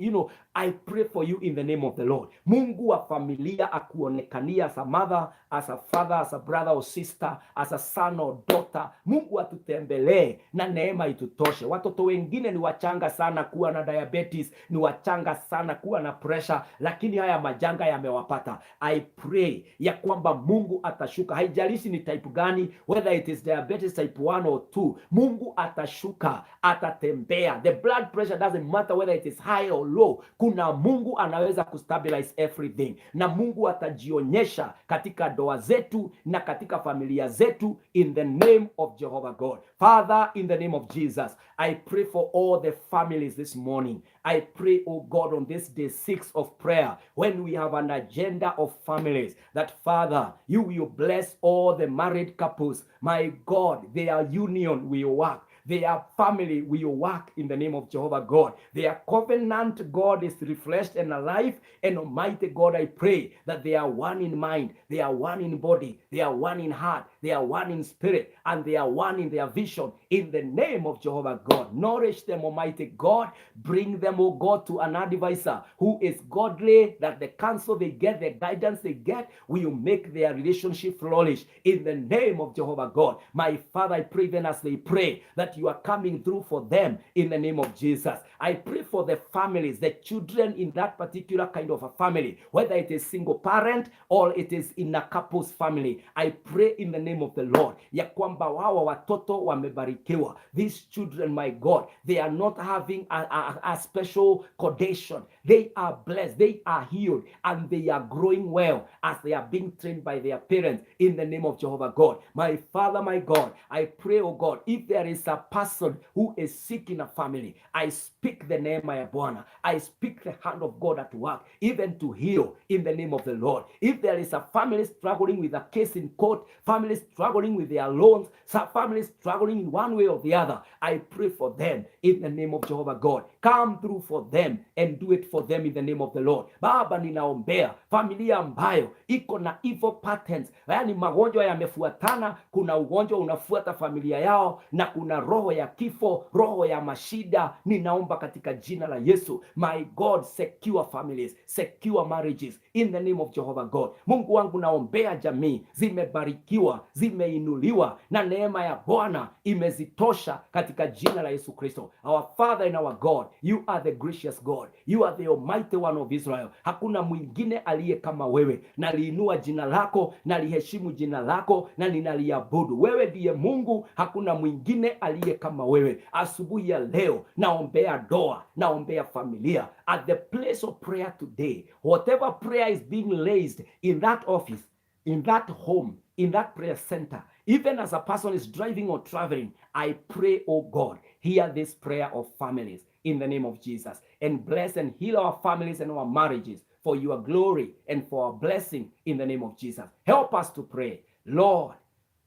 I pray for you in the name of the Lord. Mungu wa familia akuonekania as a mother, as a father, as a brother or sister, as a son or daughter. Mungu atutembelee na neema itutoshe. Watoto wengine ni wachanga sana kuwa na diabetes, ni wachanga sana kuwa na pressure, lakini haya majanga yamewapata. I pray ya kwamba Mungu atashuka. Haijalishi ni type gani, whether it is diabetes type 1 or 2. Mungu atashuka, atatembea. The blood pressure doesn't matter whether it is high or low. Kuna Mungu anaweza kustabilize everything. Na Mungu atajionyesha katika ndoa zetu na katika familia zetu in the name of Jehovah God. Father, in the name of Jesus, I pray for all the families this morning. I pray, oh God, on this day 6 of prayer, when we have an agenda of families, that Father, you will bless all the married couples. My God, their union will work. Their family will work in the name of Jehovah God. Their covenant, God, is refreshed and alive. And Almighty God, I pray that they are one in mind, they are one in body, they are one in heart, they are one in spirit, and they are one in their vision. In the name of Jehovah God, nourish them, Almighty God. Bring them, oh God, to an advisor who is godly, that the counsel they get, the guidance they get, will make their relationship flourish. In the name of Jehovah God, my Father, I pray then as they pray that you are coming through for them in the name of Jesus. I pray for the families, the children in that particular kind of a family, whether it is single parent or it is in a couple's family. I pray in the name name of the Lord, ya kwamba wawa watoto wamebarikiwa. These children, my God, they are not having a special condition. They are blessed, they are healed, and they are growing well as they are being trained by their parents in the name of Jehovah God. My Father, my God, I pray, oh God, if there is a person who is seeking a family, I speak the name of Bwana. I speak the hand of God at work, even to heal in the name of the Lord. If there is a family struggling with a case in court, family struggling with their loans, some families struggling in one way or the other, I pray for them in the name of Jehovah God. Come through for them and do it for them in the name of the Lord. Baba, ninaombea familia ambayo iko na evil patterns, yaani magonjwa yamefuatana. Kuna ugonjwa unafuata familia yao na kuna roho ya kifo, roho ya mashida. Ninaomba katika jina la Yesu, my God, secure families, secure marriages in the name of Jehovah God. Mungu wangu, naombea jamii zimebarikiwa, zimeinuliwa na neema ya Bwana imezitosha katika jina la Yesu Kristo. Our Father and our God, you are the gracious God, you are the Almighty One of Israel. Hakuna mwingine aliye kama wewe. Naliinua jina lako, naliheshimu jina lako na ninaliabudu. Wewe ndiye Mungu, hakuna mwingine aliye kama wewe. Asubuhi ya leo naombea doa, naombea familia at the place of prayer today. Whatever prayer is being raised in that office, in that home, in that prayer center, even as a person is driving or traveling, I pray, oh God, hear this prayer of families in the name of Jesus, and bless and heal our families and our marriages for your glory and for our blessing in the name of Jesus. Help us to pray, Lord,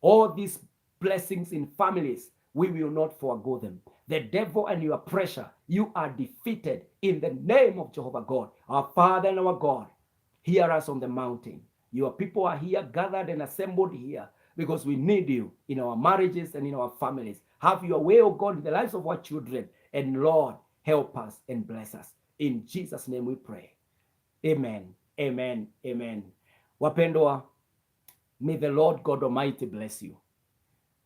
all these blessings in families, we will not forego them. The devil and your pressure, you are defeated in the name of Jehovah God. Our Father and our God, hear us on the mountain. Your people are here, gathered and assembled here, because we need you in our marriages and in our families. Have your way, oh God, in the lives of our children. And Lord, help us and bless us. In Jesus' name we pray. Amen. Amen. Amen. Wapendwa, may the Lord God Almighty bless you.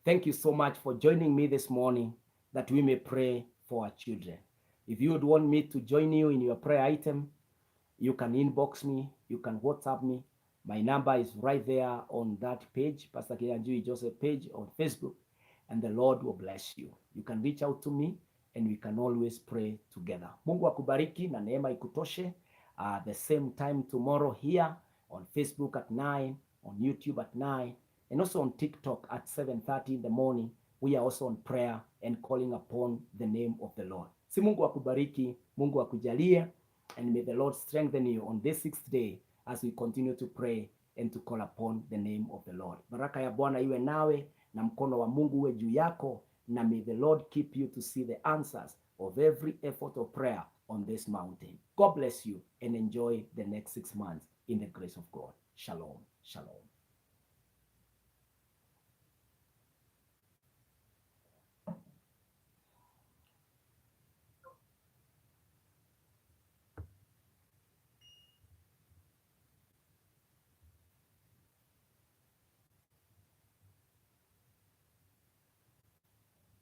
Thank you so much for joining me this morning that we may pray for our children. If you would want me to join you in your prayer item, you can inbox me, you can WhatsApp me. My number is right there on that page, Pastor Kinyanjui Joseph page on Facebook, and the Lord will bless you. You can reach out to me and we can always pray together. Mungu akubariki na neema ikutoshe. The same time tomorrow here on Facebook at 9, on YouTube at 9, and also on TikTok at 7:30 in the morning. We are also on prayer and calling upon the name of the Lord. Si Mungu akubariki, Mungu akujalie, and may the Lord strengthen you on this 6th day as we continue to pray and to call upon the name of the Lord. Baraka ya Bwana iwe nawe na mkono wa Mungu uwe juu yako, na may the Lord keep you to see the answers of every effort of prayer on this mountain. God bless you and enjoy the next 6 months in the grace of God. Shalom. Shalom.